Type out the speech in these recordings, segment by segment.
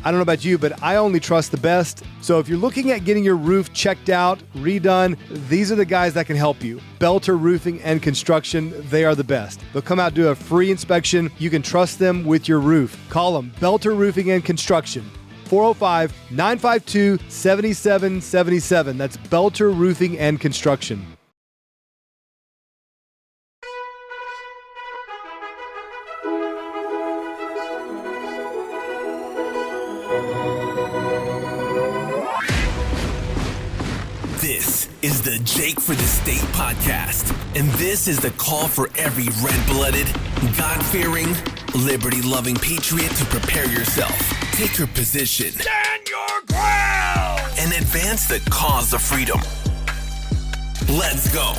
I don't know about you, but I only trust the best. So if you're looking at getting your roof checked out, redone, these are the guys that can help you. Belter Roofing and Construction, they are the best. They'll come out, do a free inspection. You can trust them with your roof. Call them, Belter Roofing and Construction. 405-952-7777. That's Belter Roofing and Construction. This is the Jake for the State podcast, and this is the call for every red-blooded, God-fearing, liberty-loving patriot to prepare yourself, take your position, stand your ground, and advance the cause of freedom. Let's go.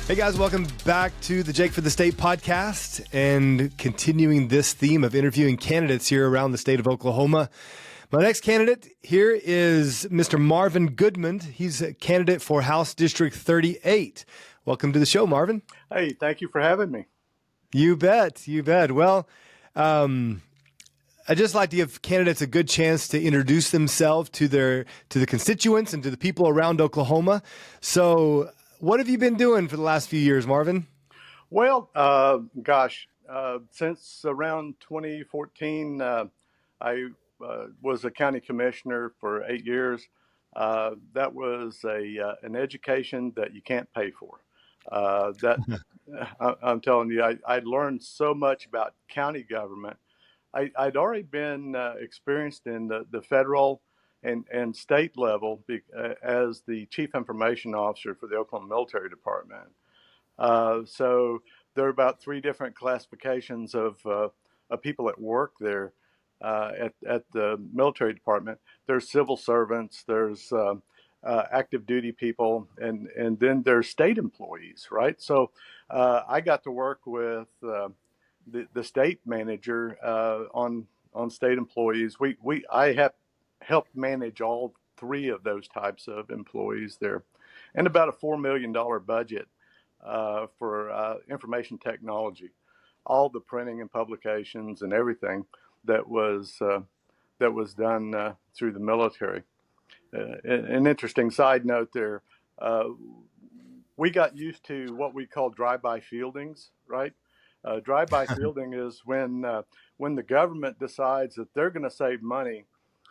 Hey guys, welcome back to the Jake for the State podcast and continuing this theme of interviewing candidates here around the state of Oklahoma. My next candidate here is Mr. Marven Goodman. He's a candidate for House District 38. Welcome to the show, Marven. Hey, thank you for having me. You bet. You bet. Well, I just like to give candidates a good chance to introduce themselves to the constituents and to the people around Oklahoma. So what have you been doing for the last few years, Marven? Well, since around 2014, I was a county commissioner for 8 years. That was an education that you can't pay for. I'm telling you, I learned so much about county government. I'd already been experienced in the federal and state level as the chief information officer for the Oklahoma Military Department. So there are about 3 different classifications of people that work there at the military department. There's civil servants, there's active duty people, and then there's state employees, right? So I got to work with the state manager on state employees. I have helped manage all 3 of those types of employees there, and about a $4 million budget for information technology, all the printing and publications and everything that was done through the military. An interesting side note there, we got used to what we call drive-by fieldings, right? Drive-by fielding is when the government decides that they're going to save money.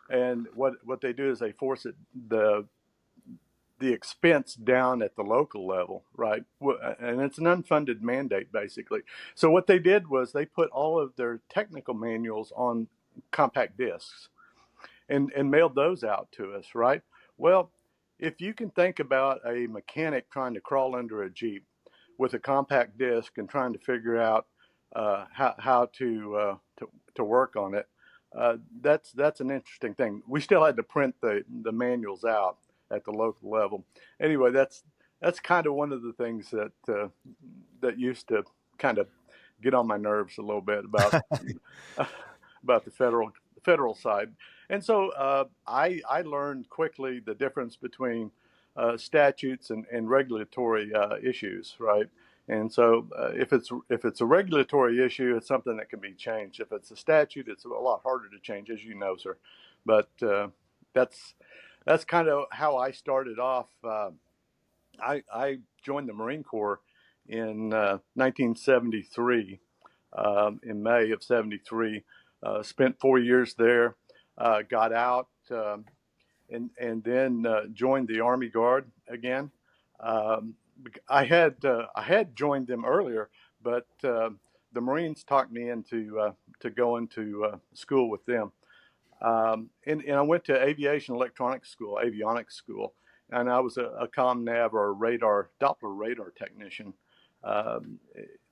And what they do is they force the expense down at the local level, right? And it's an unfunded mandate, basically. So what they did was they put all of their technical manuals on compact discs and mailed those out to us, right? Well, if you can think about a mechanic trying to crawl under a Jeep with a compact disc and trying to figure out how to work on it, that's an interesting thing. We still had to print the manuals out at the local level. Anyway, that's kind of one of the things that used to kind of get on my nerves a little bit about about the federal side. And so I learned quickly the difference between statutes and regulatory issues, right? And so if it's a regulatory issue, it's something that can be changed. If it's a statute, it's a lot harder to change, as you know, sir. But that's kind of how I started off. I joined the Marine Corps in 1973, in May of 73. Spent 4 years there, got out, and then joined the Army Guard again. I had joined them earlier, but the Marines talked me into going to school with them, and I went to aviation electronics school, avionics school, and I was a comm nav or Doppler radar technician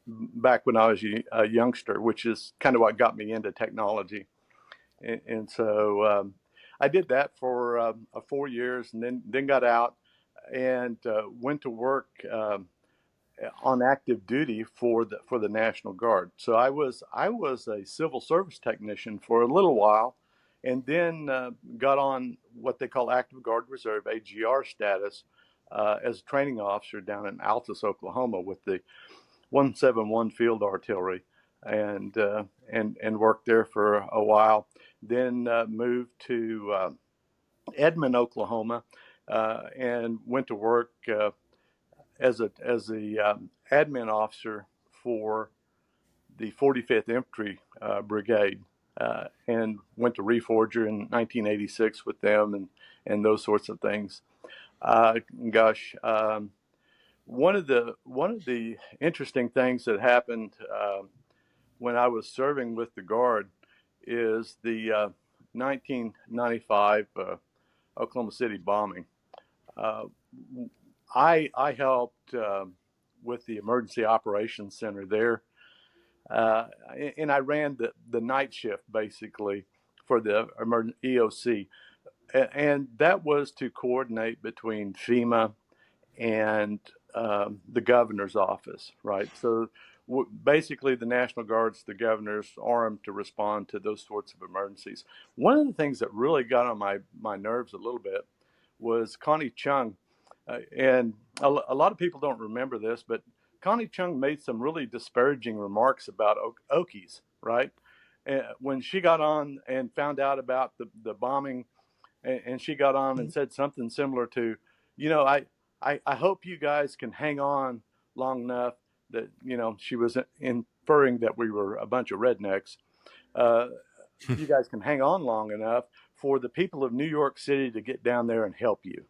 back when I was a youngster, which is kind of what got me into technology, and so I did that for 4 years, and then got out and went to work on active duty for the National Guard. So I was a civil service technician for a little while, and then got on what they call Active Guard Reserve, AGR status, as a training officer down in Altus, Oklahoma, with the 171 Field Artillery, and worked there for a while. Then moved to Edmond, Oklahoma, and went to work as a admin officer for the 45th Infantry Brigade, and went to Reforger in 1986 with them, and those sorts of things. One of the interesting things that happened when I was serving with the Guard is the 1995 Oklahoma City bombing. I helped with the Emergency Operations Center there, and I ran the night shift basically for the EOC, and that was to coordinate between FEMA and the governor's office, right? So basically the National Guard's the governor's arm to respond to those sorts of emergencies. One of the things that really got on my nerves a little bit was Connie Chung. And a lot of people don't remember this, but Connie Chung made some really disparaging remarks about Okies, right? When she got on and found out about the bombing, and she got on and said something similar to, I hope you guys can hang on long enough that, she was inferring that we were a bunch of rednecks. You guys can hang on long enough for the people of New York City to get down there and help you.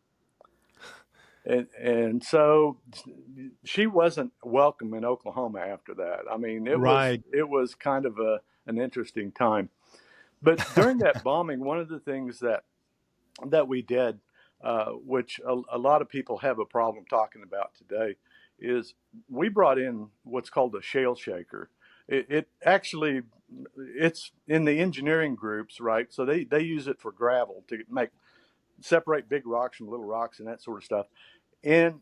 And so she wasn't welcome in Oklahoma after that. I mean, it was kind of an interesting time. But during that bombing, one of the things that we did, which a lot of people have a problem talking about today, is we brought in what's called a shale shaker. It's in the engineering groups, right? So they use it for gravel to separate big rocks from little rocks and that sort of stuff. And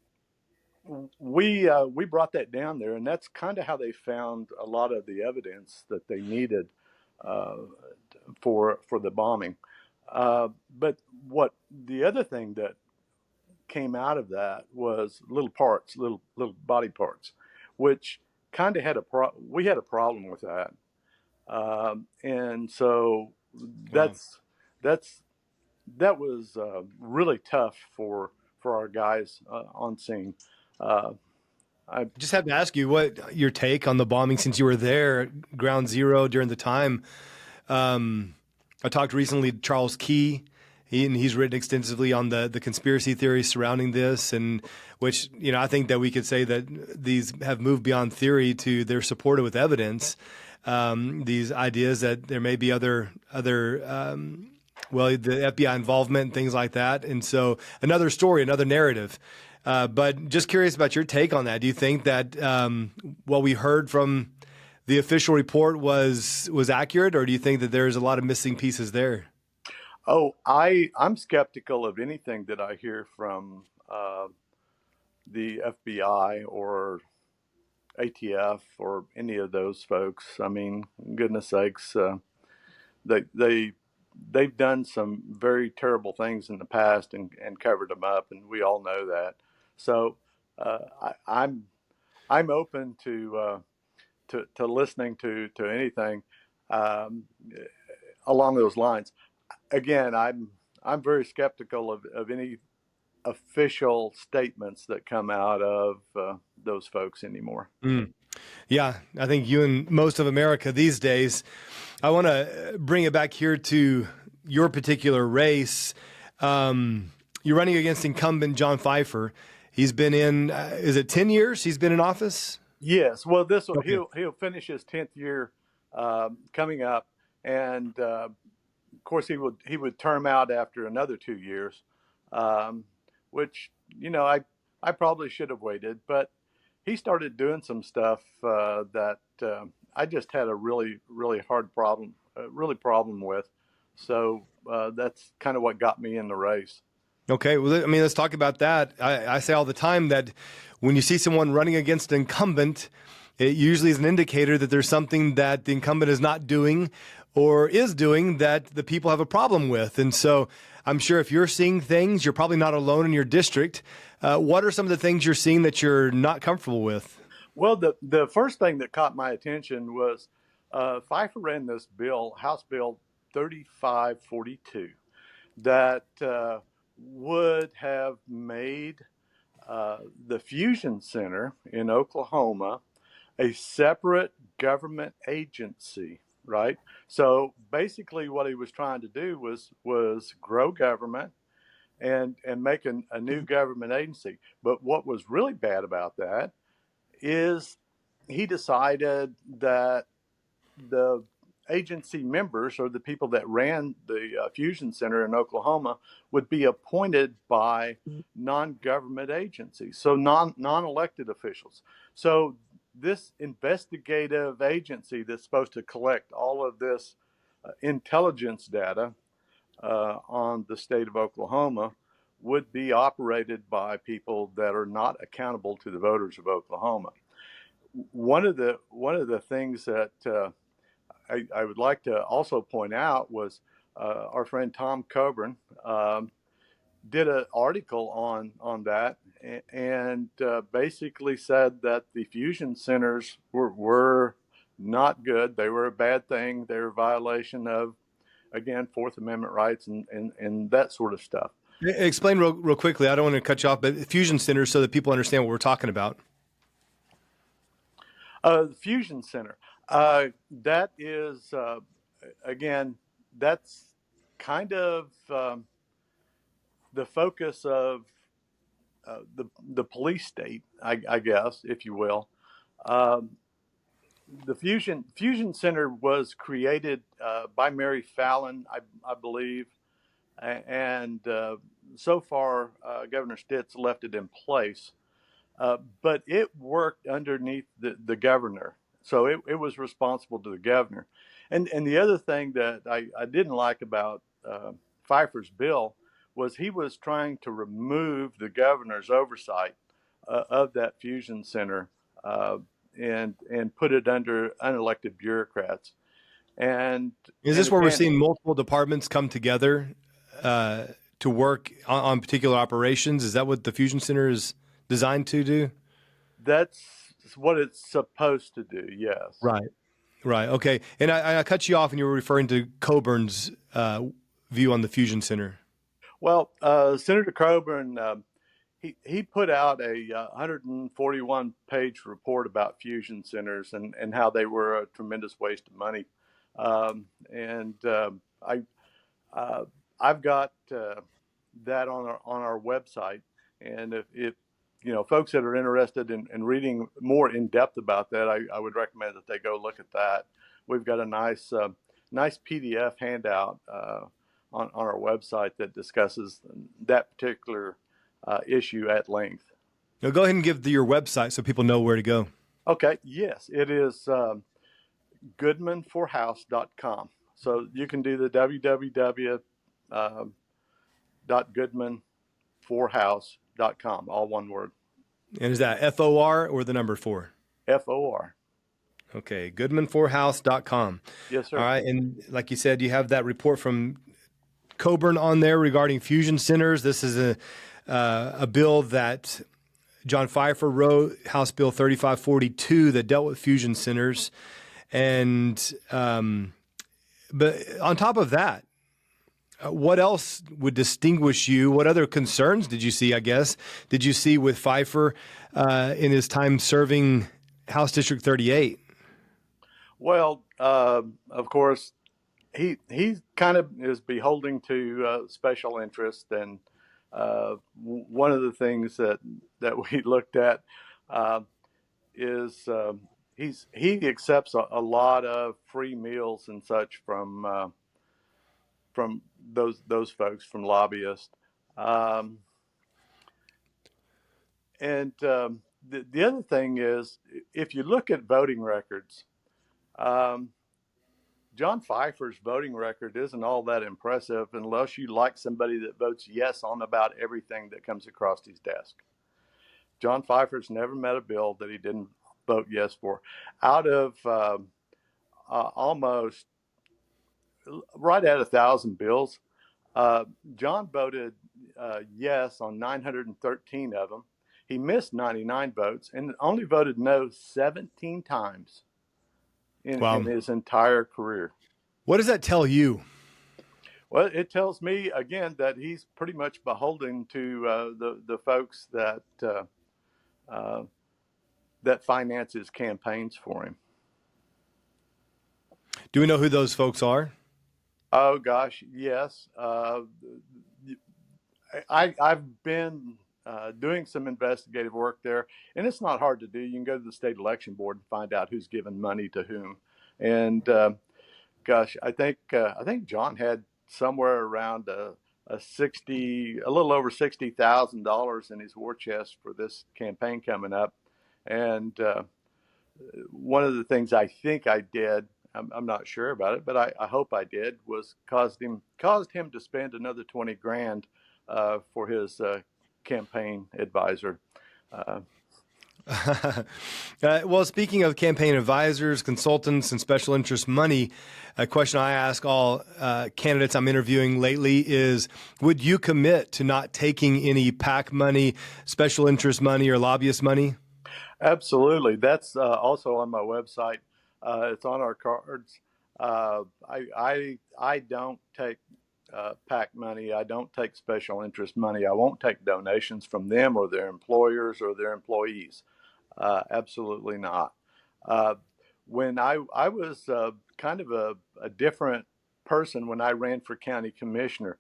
we brought that down there, and that's kind of how they found a lot of the evidence that they needed for the bombing. But what the other thing that came out of that was little body parts, which kind of we had a problem with that, and so that was really tough for our guys on scene. I just have to ask you what your take on the bombing, since you were there at Ground Zero during the time. I talked recently to Charles Key. He's written extensively on the conspiracy theories surrounding this, and which, I think that we could say that these have moved beyond theory to they're supported with evidence. These ideas that there may be other the FBI involvement and things like that. And so another story, another narrative. But just curious about your take on that. Do you think that what we heard from the official report was accurate, or do you think that there's a lot of missing pieces there? Oh, I'm skeptical of anything that I hear from the FBI or ATF or any of those folks. I mean, goodness sakes, they've done some very terrible things in the past and covered them up, and we all know that. So I'm open to listening to anything along those lines. Again, I'm very skeptical of any official statements that come out of those folks anymore. Yeah, I think you and most of America these days. I want to bring it back here to your particular race. You're running against incumbent John Pfeifer. He's been in, is it 10 years he's been in office? Yes. Well, he'll finish his 10th year coming up, and of course he would term out after another 2 years, which I probably should have waited, but he started doing some stuff that I just had a really hard problem with. So that's kind of what got me in the race. Okay, well, I mean, let's talk about that. I say all the time that when you see someone running against an incumbent, it usually is an indicator that there's something that the incumbent is not doing, or is doing that the people have a problem with. And so I'm sure if you're seeing things, you're probably not alone in your district. What are some of the things you're seeing that you're not comfortable with? Well, the first thing that caught my attention was Pfeiffer ran this bill, House Bill 3542, that would have made the Fusion Center in Oklahoma a separate government agency, right? So basically, what he was trying to do was grow government and make a new government agency. But what was really bad about that is he decided that the agency members, or the people that ran the Fusion Center in Oklahoma, would be appointed by non-government agencies, so non-elected officials. So this investigative agency that's supposed to collect all of this intelligence data on the state of Oklahoma would be operated by people that are not accountable to the voters of Oklahoma. One of the things that I would like to also point out was our friend Tom Coburn did an article on that, and basically said that the fusion centers were not good. They were a bad thing. They were a violation of, again, Fourth Amendment rights and that sort of stuff. Explain real quickly. I don't want to cut you off, but fusion centers so that people understand what we're talking about. The Fusion Center, that is, again, that's kind of the focus of the police state, I guess, if you will. The Fusion Center was created by Mary Fallin, I believe, and so far Governor Stitt's left it in place. But it worked underneath the governor. So it was responsible to the governor. And the other thing that I didn't like about Pfeiffer's bill was he was trying to remove the governor's oversight of that fusion center and put it under unelected bureaucrats. And is this where we're seeing multiple departments come together to work on particular operations? Is that what the fusion center is designed to do? That's what it's supposed to do, yes. Right. Okay. And I cut you off and you were referring to Coburn's view on the Fusion Center. Well, Senator Coburn, he put out a 141-page report about fusion centers and how they were a tremendous waste of money. I've got that on our website, and if folks that are interested in reading more in depth about that, I would recommend that they go look at that. We've got a nice PDF handout on our website that discusses that particular issue at length. Now go ahead and give your website so people know where to go. Okay. Yes, it is goodmanforhouse.com. So you can do the www.goodmanforhouse.com, all one word. And is that FOR or the number 4? FOR. Okay, goodmanforhouse.com. Yes, sir. All right, and like you said, you have that report from Coburn on there regarding fusion centers. This is a bill that John Pfeifer wrote, House Bill 3542, that dealt with fusion centers. And but on top of that, what else would distinguish you? What other concerns did you see, did you see with Pfeiffer in his time serving House District 38? Well, of course, he kind of is beholden to special interest. And one of the things that we looked at is he accepts a lot of free meals and such from those folks, from lobbyists. The other thing is, if you look at voting records, John Pfeiffer's voting record isn't all that impressive unless you like somebody that votes yes on about everything that comes across his desk. John Pfeiffer's never met a bill that he didn't vote yes for. Out of almost right at 1,000 bills. John voted yes on 913 of them. He missed 99 votes and only voted no 17 times in Wow. his entire career. What does that tell you? Well, it tells me again that he's pretty much beholden to the folks that finance his campaigns for him. Do we know who those folks are? Oh gosh, yes. I've been doing some investigative work there, and it's not hard to do. You can go to the state election board and find out who's given money to whom. And gosh, I think John had somewhere around a little over $60,000 in his war chest for this campaign coming up. And one of the things I think I did, I'm not sure about it, but I hope I did, was caused him to spend another 20 grand for his campaign advisor. Well, speaking of campaign advisors, consultants, and special interest money, a question I ask all candidates I'm interviewing lately is, would you commit to not taking any PAC money, special interest money, or lobbyist money? Absolutely. That's also on my website. It's on our cards. I don't take PAC money. I don't take special interest money. I won't take donations from them or their employers or their employees. Absolutely not. When I was kind of a different person when I ran for county commissioner,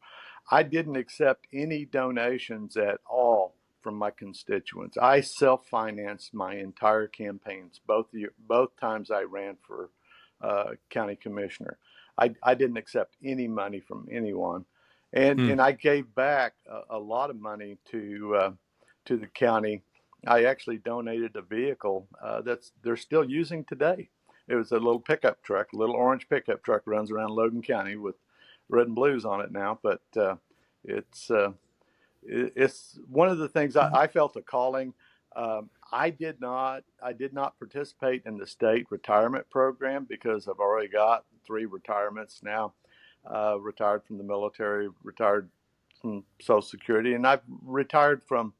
I didn't accept any donations at all from my constituents. I self-financed my entire campaigns, both times I ran for county commissioner. I didn't accept any money from anyone, and I gave back a lot of money to the county. I actually donated a vehicle that's they're still using today. It was a little pickup truck, a little orange pickup truck, runs around Logan County with red and blues on it now. But it's one of the things I felt a calling. I did not participate in the state retirement program because I've already got 3 retirements now. Retired from the military, retired from Social Security, and I've retired from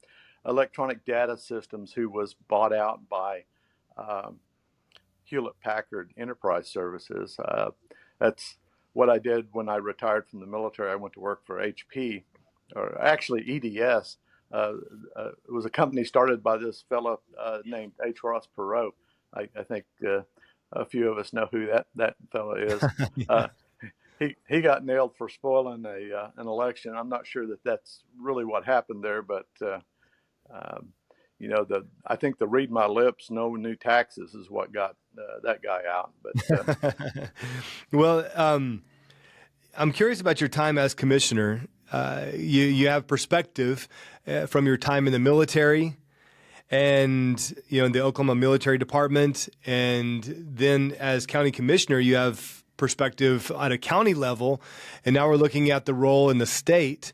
Electronic Data Systems, who was bought out by Hewlett Packard Enterprise Services. That's what I did when I retired from the military. I went to work for HP, or actually EDS. It was a company started by this fellow named H. Ross Perot. I think a few of us know who that fellow is. Yeah. He got nailed for spoiling an election. I'm not sure that that's really what happened there, but I think the read my lips, no new taxes is what got that guy out. But Well, I'm curious about your time as commissioner. You have perspective from your time in the military and, in the Oklahoma Military Department. And then as county commissioner, you have perspective at a county level. And now we're looking at the role in the state.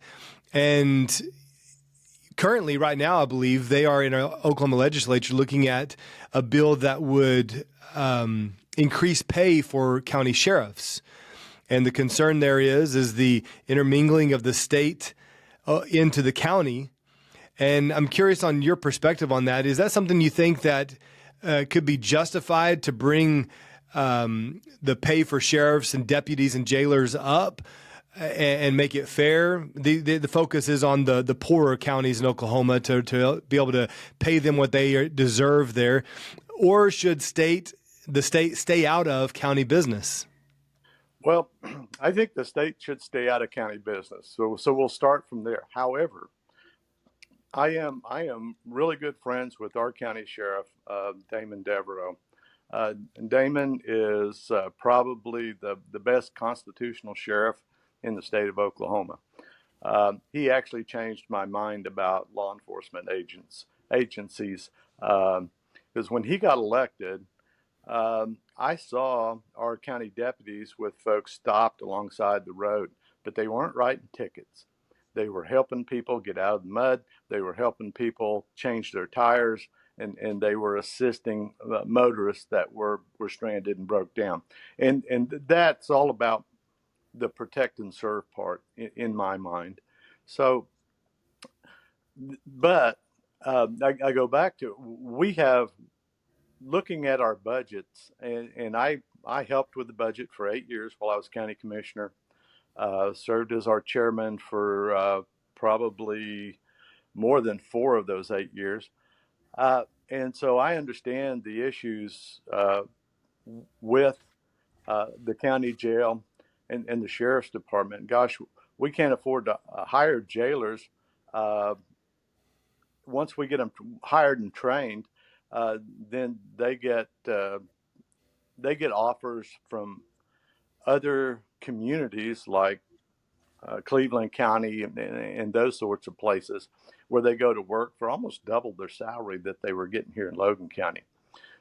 And currently, right now, I believe they are in our Oklahoma legislature looking at a bill that would increase pay for county sheriffs. And the concern there is the intermingling of the state into the county. And I'm curious on your perspective on that. Is that something you think that could be justified to bring the pay for sheriffs and deputies and jailers up and make it fair? The focus is on the poorer counties in Oklahoma to be able to pay them what they deserve there. Or should the state stay out of county business? Well, I think the state should stay out of county business. So we'll start from there. However, I am really good friends with our county sheriff, Damon Devereaux. Damon is probably the best constitutional sheriff in the state of Oklahoma. He actually changed my mind about law enforcement agencies because when he got elected, I saw our county deputies with folks stopped alongside the road, but they weren't writing tickets. They were helping people get out of the mud. They were helping people change their tires, and they were assisting motorists that were stranded and broke down. And that's all about the protect and serve part in my mind. So, but I go back to, we have, looking at our budgets, and I helped with the budget for 8 years while I was county commissioner. Served as our chairman for probably more than 4 of those 8 years. And so I understand the issues with the county jail and the sheriff's department. Gosh, we can't afford to hire jailers. Once we get them hired and trained, then they get offers from other communities like Cleveland County and those sorts of places, where they go to work for almost double their salary that they were getting here in Logan County.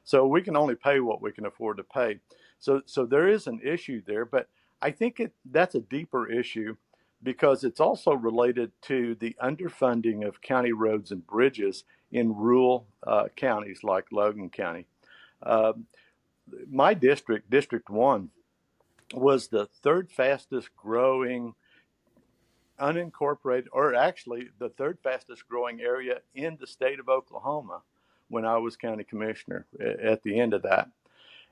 So we can only pay what we can afford to pay. So there is an issue there, but I think that's a deeper issue, because it's also related to the underfunding of county roads and bridges in rural counties like Logan County. My district, District 1, was the third fastest growing unincorporated, or actually the third fastest growing area in the state of Oklahoma when I was county commissioner at the end of that.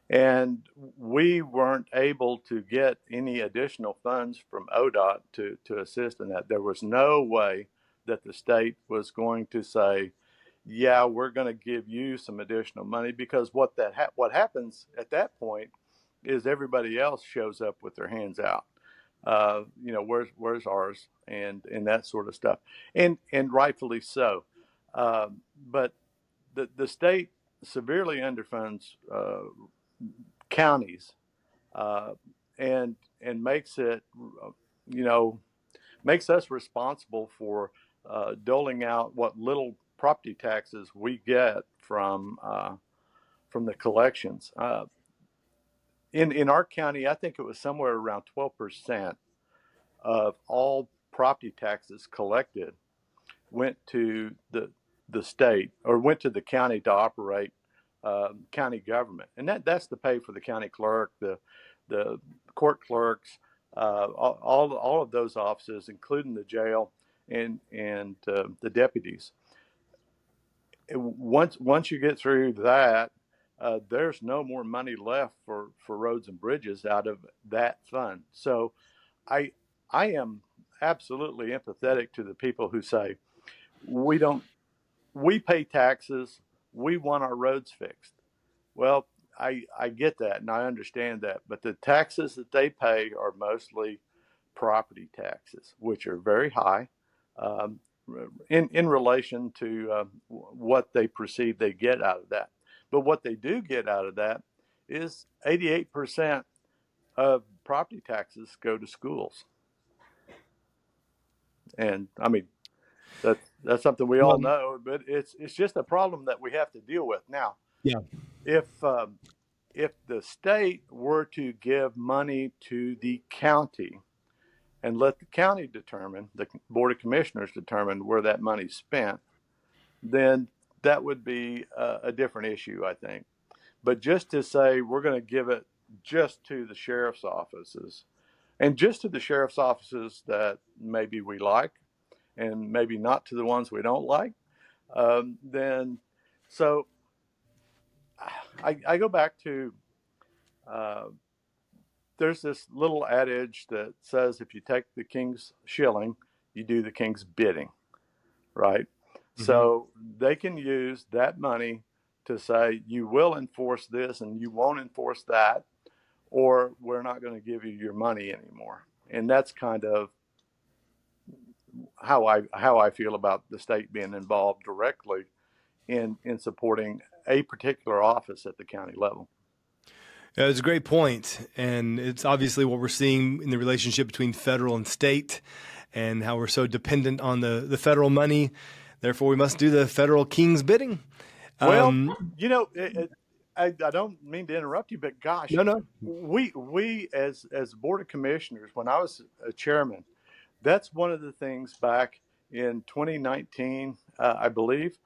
And we weren't able to get any additional funds from ODOT to assist in that. There was no way that the state was going to say, yeah, we're going to give you some additional money, because what happens at that point is everybody else shows up with their hands out. Where's ours, and that sort of stuff, and rightfully so. But the state severely underfunds counties, and makes it, makes us responsible for doling out what little property taxes we get from the collections. In our county, I think it was somewhere around 12% of all property taxes collected went to the state, or went to the county to operate county government, and that's to pay for the county clerk, the court clerks, all of those offices, including the jail and the deputies. Once you get through that, there's no more money left for roads and bridges out of that fund. So I am absolutely empathetic to the people who say, we pay taxes, we want our roads fixed. Well, I get that and I understand that, but the taxes that they pay are mostly property taxes, which are very high in relation to what they perceive they get out of that. But what they do get out of that is 88% of property taxes go to schools. And I mean, that's something we all know, but it's just a problem that we have to deal with now. Yeah. If the state were to give money to the county and let the county determine, the Board of Commissioners determine where that money's spent, then that would be a different issue, I think. But just to say we're going to give it just to the sheriff's offices, and just to the sheriff's offices that maybe we like, and maybe not to the ones we don't like, then so I go back to, there's this little adage that says, if you take the king's shilling, you do the king's bidding, right? Mm-hmm. So they can use that money to say, you will enforce this and you won't enforce that, or we're not going to give you your money anymore. And that's kind of how I feel about the state being involved directly in supporting a particular office at the county level. Yeah, it's a great point, and it's obviously what we're seeing in the relationship between federal and state, and how we're so dependent on the federal money. Therefore, we must do the federal king's bidding. Well, I don't mean to interrupt you, but gosh, no. We as Board of Commissioners, when I was a chairman, that's one of the things back in 2019, I believe,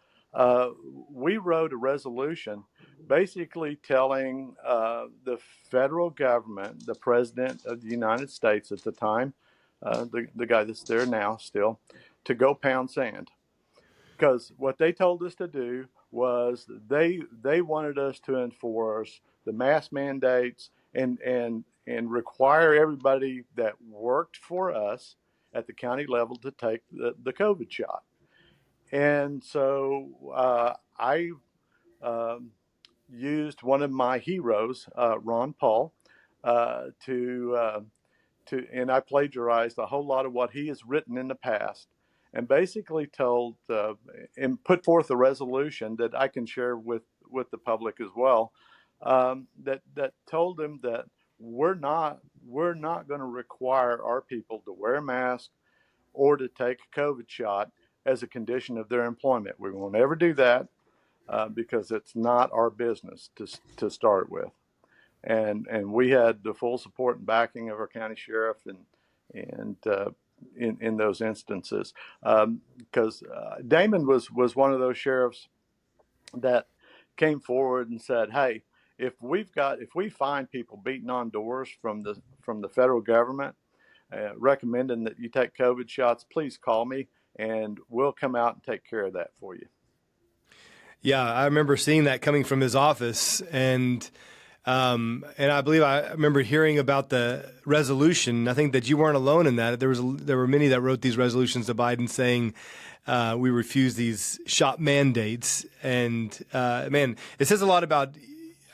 we wrote a resolution basically telling the federal government, the president of the United States at the time, the guy that's there now still, to go pound sand. Because what they told us to do was they wanted us to enforce the mask mandates and require everybody that worked for us at the county level to take the COVID shot. And so I used one of my heroes, Ron Paul, and I plagiarized a whole lot of what he has written in the past, and basically told and put forth a resolution that I can share with the public as well. That told them that we're not going to require our people to wear a mask or to take a COVID shot as a condition of their employment. We won't ever do that because it's not our business to start with. And we had the full support and backing of our county sheriff and in those instances, because Damon was one of those sheriffs that came forward and said, "Hey, if we find people beating on doors from the federal government, recommending that you take COVID shots, please call me and we'll come out and take care of that for you." Yeah, I remember seeing that coming from his office, and I believe I remember hearing about the resolution. I think that you weren't alone in that. There were many that wrote these resolutions to Biden saying we refuse these shot mandates. And man, it says a lot about,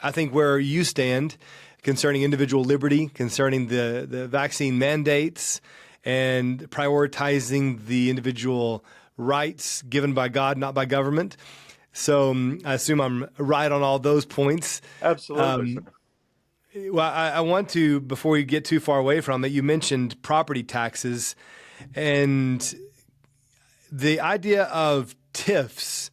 I think, where you stand concerning individual liberty, concerning the vaccine mandates, and prioritizing the individual rights given by God, not by government. So I assume I'm right on all those points. Absolutely. Well, I want to, before you get too far away from it, you mentioned property taxes, and the idea of TIFs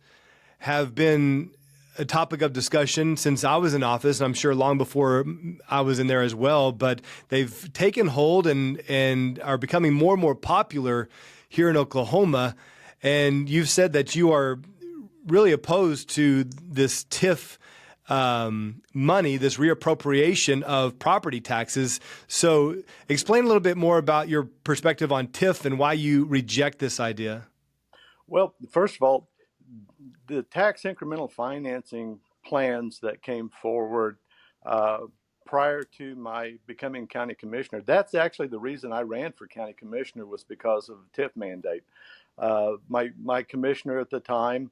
have been a topic of discussion since I was in office, and I'm sure long before I was in there as well, but they've taken hold and are becoming more and more popular here in Oklahoma. And you've said that you are really opposed to this TIF money, this reappropriation of property taxes. So explain a little bit more about your perspective on TIF and why you reject this idea. Well, first of all, the tax incremental financing plans that came forward prior to my becoming county commissioner, that's actually the reason I ran for county commissioner, was because of the TIF mandate. My commissioner at the time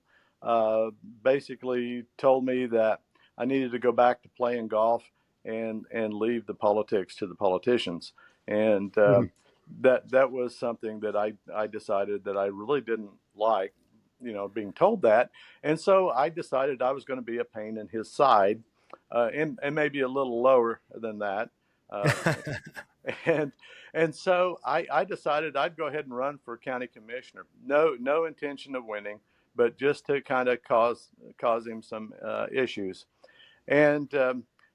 basically told me that I needed to go back to playing golf and leave the politics to the politicians. And that was something that I decided that I really didn't like, being told that. And so I decided I was going to be a pain in his side, and maybe a little lower than that. And so I decided I'd go ahead and run for county commissioner. No intention of winning, but just to kind of cause him some issues. And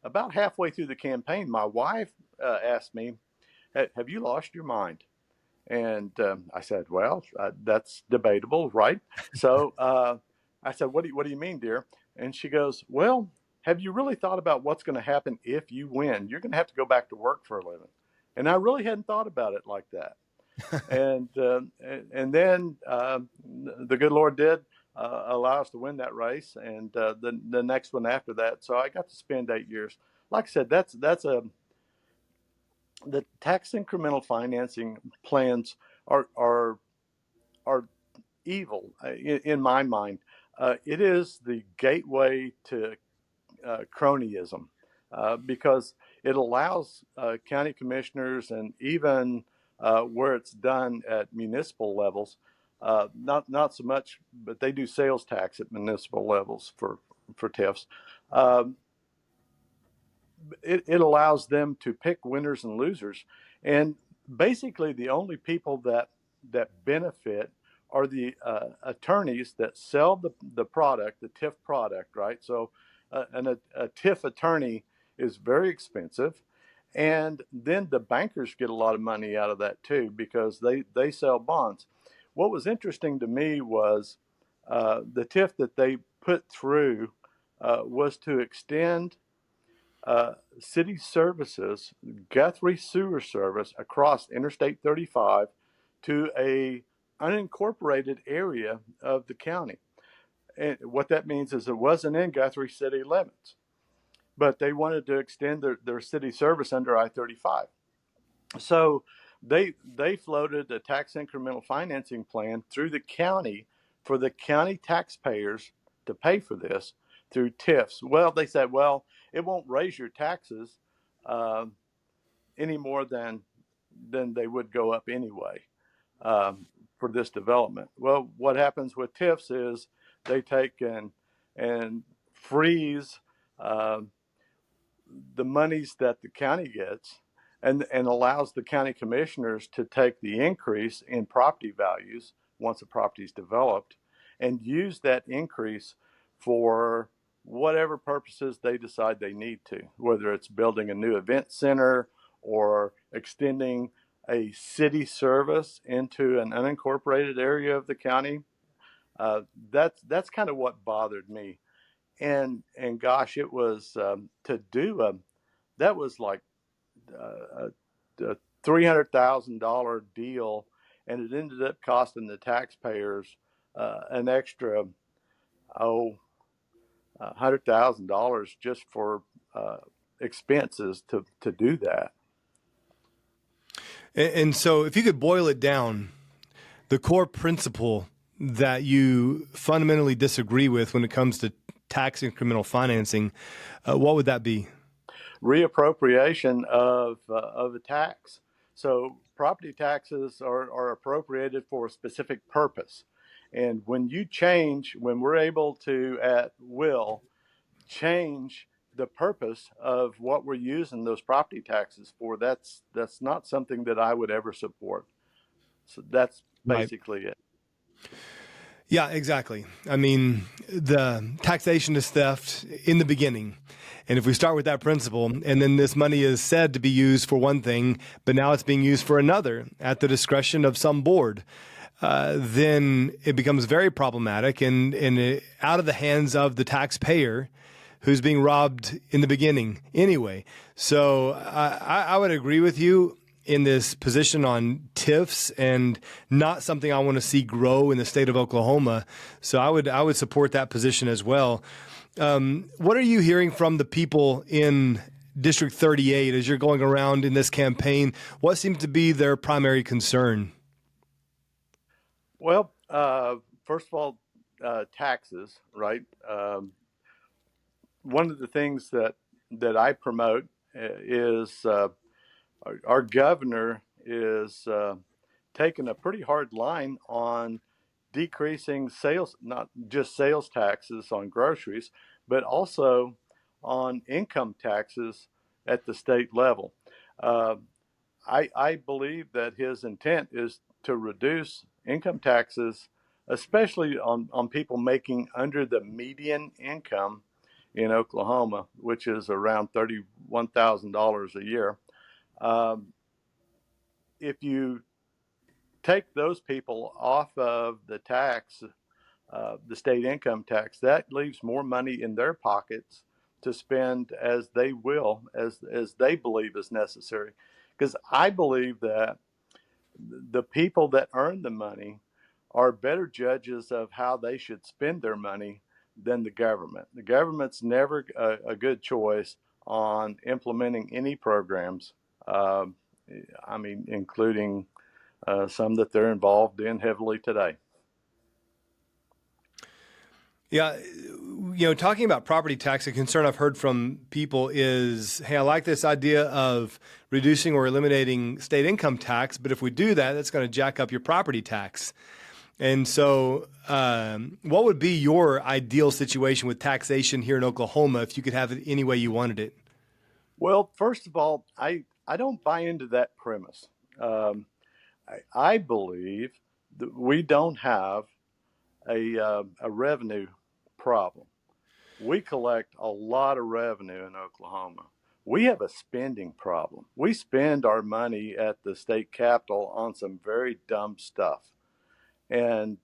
about halfway through the campaign, my wife asked me, "Have you lost your mind?" And I said, "Well, that's debatable, right?" So I said, what do you mean, dear?" And she goes, "Well, have you really thought about what's going to happen if you win? You're going to have to go back to work for a living." And I really hadn't thought about it like that. And then the good Lord did allow us to win that race, and the next one after that. So I got to spend 8 years. Like I said, the tax incremental financing plans are evil in my mind. It is the gateway to cronyism, because it allows county commissioners, and even where it's done at municipal levels, not so much, but they do sales tax at municipal levels for TIFs. It allows them to pick winners and losers, and basically the only people that benefit are the attorneys that sell the product, the TIF product, right? So a TIF attorney is very expensive, and then the bankers get a lot of money out of that too, because they sell bonds. What was interesting to me was the TIF that they put through was to extend city services, Guthrie sewer service across Interstate 35 to a unincorporated area of the county. And what that means is it wasn't in Guthrie city limits, but they wanted to extend their city service under I-35. So they floated a tax incremental financing plan through the county for the county taxpayers to pay for this through TIFs. Well, they said, well, it won't raise your taxes any more than they would go up anyway for this development. Well, what happens with TIFs is they take and freeze the monies that the county gets and allows the county commissioners to take the increase in property values once a property is developed and use that increase for whatever purposes they decide they need to, whether it's building a new event center or extending a city service into an unincorporated area of the county. That's kind of what bothered me. And gosh, it was to do that was like a $300,000 deal, and it ended up costing the taxpayers an extra $100,000 just for expenses to do that. And so, if you could boil it down, the core principle that you fundamentally disagree with when it comes to tax incremental financing, what would that be? Reappropriation of a tax. So property taxes are appropriated for a specific purpose. And when we're able to, at will, change the purpose of what we're using those property taxes for, that's not something that I would ever support. So that's basically it. Yeah, exactly. I mean, the taxation is theft in the beginning. And if we start with that principle, and then this money is said to be used for one thing, but now it's being used for another at the discretion of some board, then it becomes very problematic and out of the hands of the taxpayer who's being robbed in the beginning anyway. So I would agree with you in this position on TIFs, and not something I want to see grow in the state of Oklahoma. So I would support that position as well. What are you hearing from the people in District 38 as you're going around in this campaign? What seems to be their primary concern? Well, first of all, taxes, right? One of the things that I promote is our governor is taking a pretty hard line on decreasing sales, not just sales taxes on groceries, but also on income taxes at the state level. I believe that his intent is to reduce income taxes, especially on people making under the median income in Oklahoma, which is around $31,000 a year. If you take those people off of the tax, the state income tax, that leaves more money in their pockets to spend as they will, as they believe is necessary. Because I believe that the people that earn the money are better judges of how they should spend their money than the government. The government's never a good choice on implementing any programs. I mean, including some that they're involved in heavily today. Yeah, talking about property tax, a concern I've heard from people is, hey, I like this idea of reducing or eliminating state income tax, but if we do that, that's going to jack up your property tax. And so what would be your ideal situation with taxation here in Oklahoma if you could have it any way you wanted it? Well, first of all, I don't buy into that premise. I believe that we don't have a revenue problem. We collect a lot of revenue in Oklahoma. We have a spending problem. We spend our money at the state capitol on some very dumb stuff. And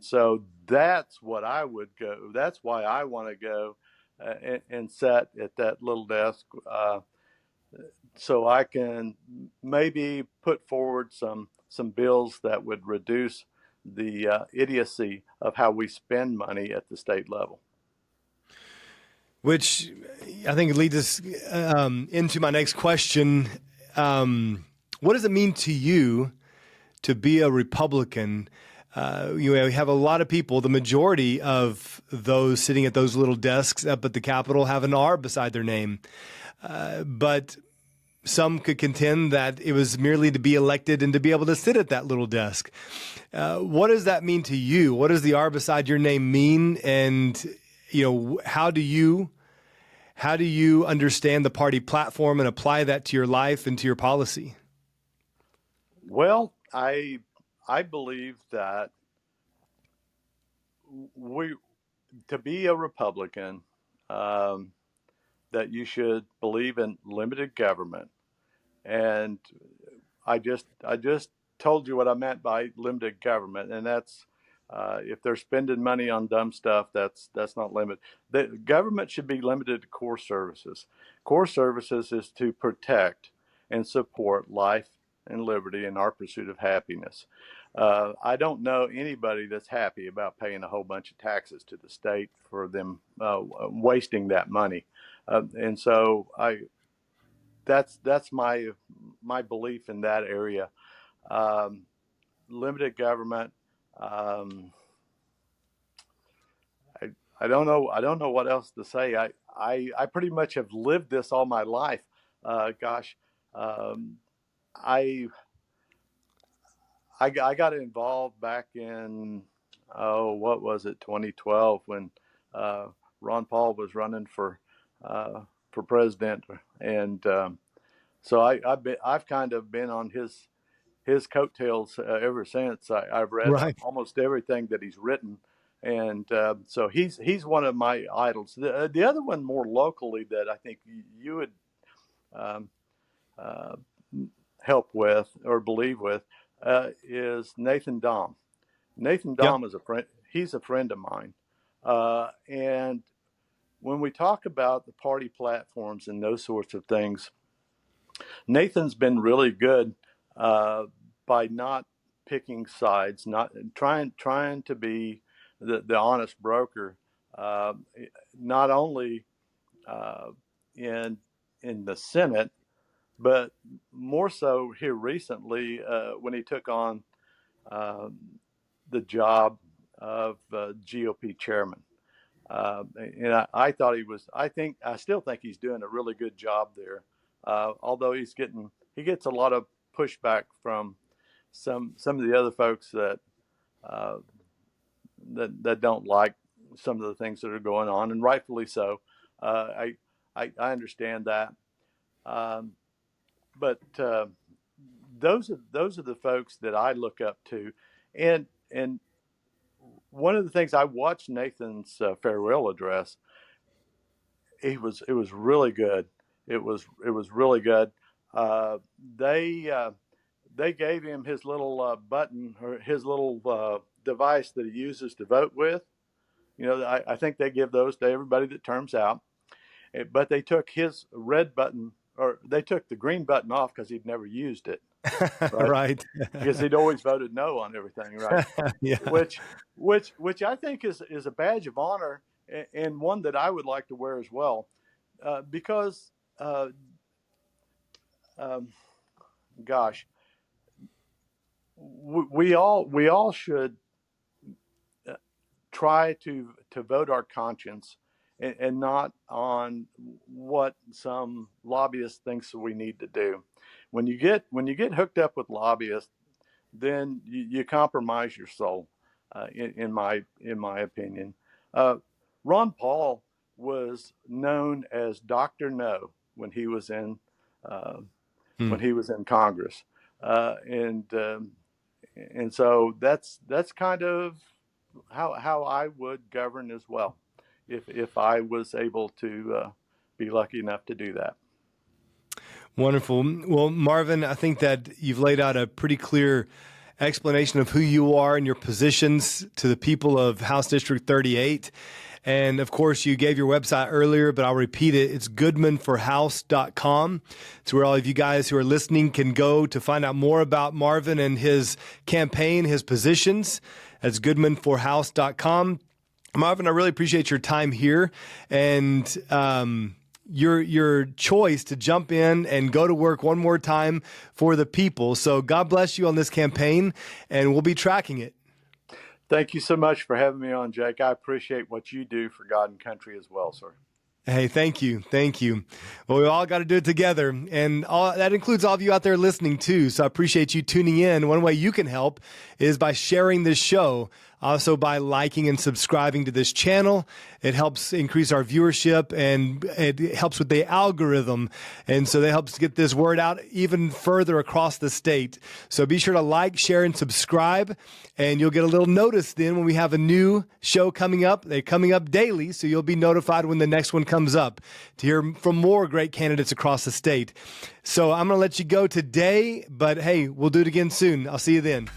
so that's what I would go. That's why I want to go and sat at that little desk so I can maybe put forward some bills that would reduce the idiocy of how we spend money at the state level. Which I think leads us into my next question. What does it mean to you to be a Republican? You have a lot of people, the majority of those sitting at those little desks up at the Capitol have an R beside their name. But some could contend that it was merely to be elected and to be able to sit at that little desk. What does that mean to you? What does the R beside your name mean? And, how do you understand the party platform and apply that to your life and to your policy? Well, I believe that to be a Republican, that you should believe in limited government. And I just told you what I meant by limited government, and that's if they're spending money on dumb stuff, that's not limited. The government should be limited to core services. Core services is to protect and support life and liberty and our pursuit of happiness. I don't know anybody that's happy about paying a whole bunch of taxes to the state for them wasting that money, and so that's my belief in that area. Limited government. I don't know what else to say. I pretty much have lived this all my life. I got involved back in, what was it, 2012, when Ron Paul was running for president, and so I've kind of been on his coattails ever since. I've read almost everything that he's written, and so he's one of my idols. The other one more locally that I think you would help with or believe with is Nathan Dahm. Nathan Dahm is a friend. He's a friend of mine, and when we talk about the party platforms and those sorts of things, Nathan's been really good by not picking sides, not trying to be the honest broker, not only in the Senate, but more so here recently when he took on the job of GOP chairman. And I thought I still think he's doing a really good job there. Although he gets a lot of pushback from some of the other folks that don't like some of the things that are going on, and rightfully so. I understand that, but those are the folks that I look up to, and one of the things I watched Nathan's farewell address. It was really good. It was really good. They gave him his little button or his little device that he uses to vote with. I think they give those to everybody that terms out. But they took his red button, or they took the green button off because he'd never used it. Right. Because he'd always voted no on everything, right? Yeah. Which I think is a badge of honor, and one that I would like to wear as well, because we all should try to vote our conscience and not on what some lobbyist thinks we need to do. When you get hooked up with lobbyists, then you compromise your soul, in my opinion. Ron Paul was known as Dr. No when he was in Congress, and so that's kind of how I would govern as well, if I was able to be lucky enough to do that. Wonderful. Well, Marvin, I think that you've laid out a pretty clear explanation of who you are and your positions to the people of House District 38. And of course, you gave your website earlier, but I'll repeat it. It's goodmanforhouse.com. It's where all of you guys who are listening can go to find out more about Marven and his campaign, his positions. That's goodmanforhouse.com. Marven, I really appreciate your time here and your choice to jump in and go to work one more time for the people. So God bless you on this campaign, and we'll be tracking it. Thank you so much for having me on, Jake. I appreciate what you do for God and country as well, sir. Hey, thank you. Thank you. Well, we all got to do it together. And that includes all of you out there listening, too. So I appreciate you tuning in. One way you can help is by sharing this show. Also by liking and subscribing to this channel. It helps increase our viewership and it helps with the algorithm. And so that helps get this word out even further across the state. So be sure to like, share, and subscribe. And you'll get a little notice then when we have a new show coming up. They're coming up daily, so you'll be notified when the next one comes up to hear from more great candidates across the state. So I'm going to let you go today, but hey, we'll do it again soon. I'll see you then.